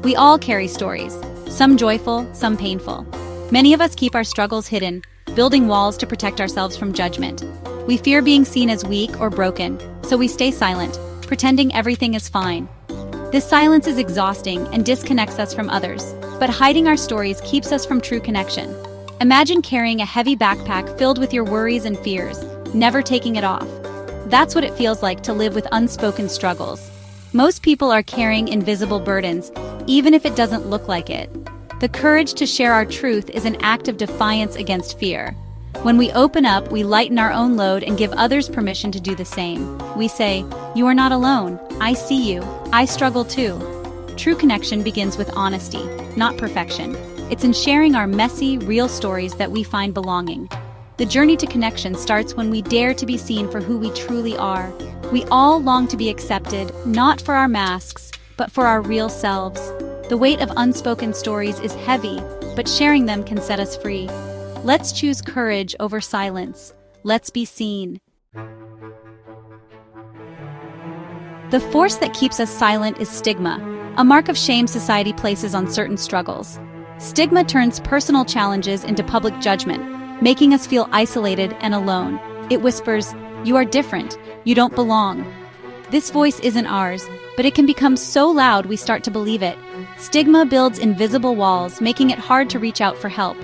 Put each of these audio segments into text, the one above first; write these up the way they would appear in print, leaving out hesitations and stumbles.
We all carry stories, some joyful, some painful. Many of us keep our struggles hidden, building walls to protect ourselves from judgment. We fear being seen as weak or broken, so we stay silent, pretending everything is fine. This silence is exhausting and disconnects us from others, but hiding our stories keeps us from true connection. Imagine carrying a heavy backpack filled with your worries and fears, never taking it off. That's what it feels like to live with unspoken struggles. Most people are carrying invisible burdens, even if it doesn't look like it. The courage to share our truth is an act of defiance against fear. When we open up, we lighten our own load and give others permission to do the same. We say, "You are not alone. I see you. I struggle too." True connection begins with honesty, not perfection. It's in sharing our messy, real stories that we find belonging. The journey to connection starts when we dare to be seen for who we truly are. We all long to be accepted, not for our masks, but for our real selves. The weight of unspoken stories is heavy, but sharing them can set us free. Let's choose courage over silence. Let's be seen. The force that keeps us silent is stigma, a mark of shame society places on certain struggles. Stigma turns personal challenges into public judgment, making us feel isolated and alone. It whispers, "You are different. You don't belong." This voice isn't ours, but it can become so loud we start to believe it. Stigma builds invisible walls, making it hard to reach out for help.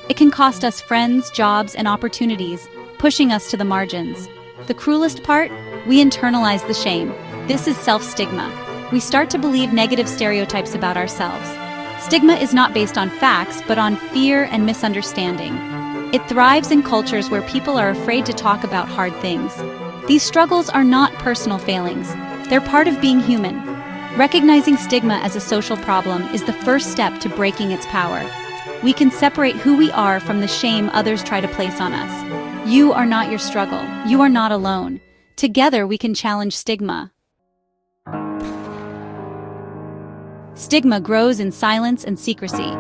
It can cost us friends, jobs, and opportunities, pushing us to the margins. The cruelest part? We internalize the shame. This is self-stigma. We start to believe negative stereotypes about ourselves. Stigma is not based on facts, but on fear and misunderstanding. It thrives in cultures where people are afraid to talk about hard things. These struggles are not personal failings. They're part of being human. Recognizing stigma as a social problem is the first step to breaking its power. We can separate who we are from the shame others try to place on us. You are not your struggle. You are not alone. Together we can challenge stigma. Stigma grows in silence and secrecy.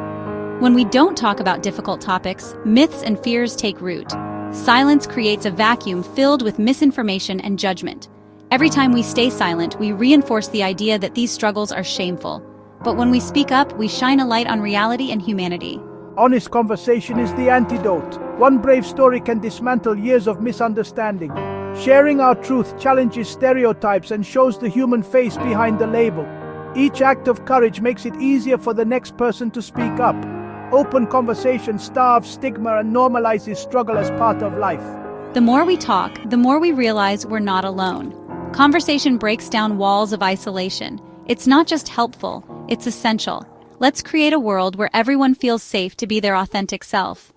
When we don't talk about difficult topics, myths and fears take root. Silence creates a vacuum filled with misinformation and judgment. Every time we stay silent, we reinforce the idea that these struggles are shameful. But when we speak up, we shine a light on reality and humanity. Honest conversation is the antidote. One brave story can dismantle years of misunderstanding. Sharing our truth challenges stereotypes and shows the human face behind the label. Each act of courage makes it easier for the next person to speak up. Open conversation starves stigma and normalizes struggle as part of life. The more we talk, the more we realize we're not alone. Conversation breaks down walls of isolation. It's not just helpful, it's essential. Let's create a world where everyone feels safe to be their authentic self.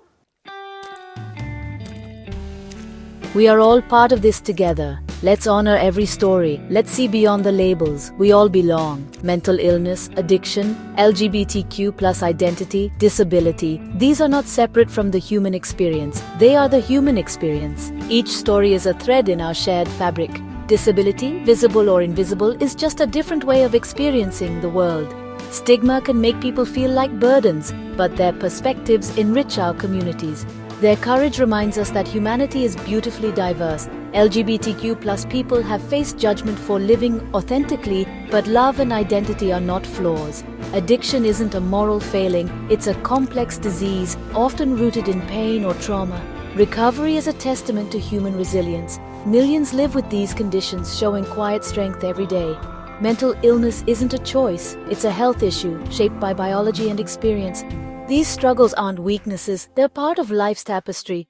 We are all part of this together. Let's honor every story. Let's see beyond the labels. We all belong. Mental illness, addiction, LGBTQ+ identity, disability. These are not separate from the human experience. They are the human experience. Each story is a thread in our shared fabric. Disability, visible or invisible, is just a different way of experiencing the world. Stigma can make people feel like burdens, but their perspectives enrich our communities. Their courage reminds us that humanity is beautifully diverse. LGBTQ+ people have faced judgment for living authentically, but love and identity are not flaws. Addiction isn't a moral failing, it's a complex disease, often rooted in pain or trauma. Recovery is a testament to human resilience. Millions live with these conditions, showing quiet strength every day. Mental illness isn't a choice, it's a health issue shaped by biology and experience. These struggles aren't weaknesses, they're part of life's tapestry.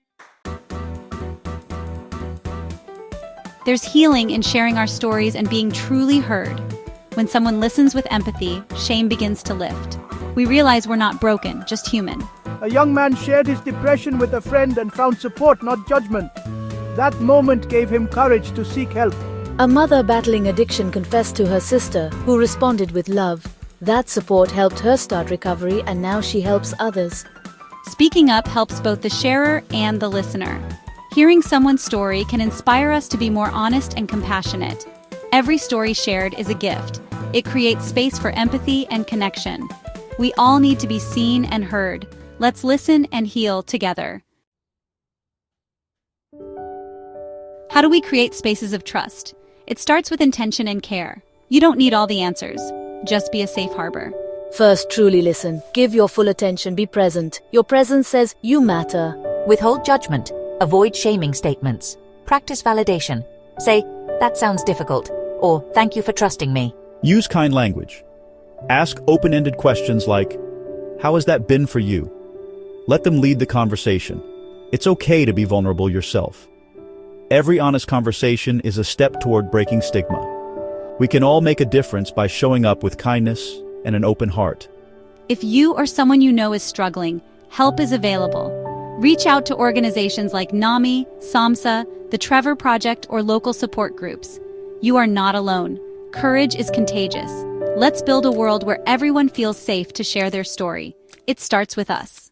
There's healing in sharing our stories and being truly heard. When someone listens with empathy, shame begins to lift. We realize we're not broken, just human. A young man shared his depression with a friend and found support, not judgment. That moment gave him courage to seek help. A mother battling addiction confessed to her sister, who responded with love. That support helped her start recovery, and now she helps others. Speaking up helps both the sharer and the listener. Hearing someone's story can inspire us to be more honest and compassionate. Every story shared is a gift. It creates space for empathy and connection. We all need to be seen and heard. Let's listen and heal together. How do we create spaces of trust? It starts with intention and care. You don't need all the answers. Just be a safe harbor. First, truly listen. Give your full attention. Be present. Your presence says you matter. Withhold judgment. Avoid shaming statements. Practice validation. Say, "That sounds difficult," or "Thank you for trusting me." Use kind language. Ask open-ended questions like, "How has that been for you?" Let them lead the conversation. It's okay to be vulnerable yourself. Every honest conversation is a step toward breaking stigma. We can all make a difference by showing up with kindness and an open heart. If you or someone you know is struggling, help is available. Reach out to organizations like NAMI, SAMHSA, the Trevor Project, or local support groups. You are not alone. Courage is contagious. Let's build a world where everyone feels safe to share their story. It starts with us.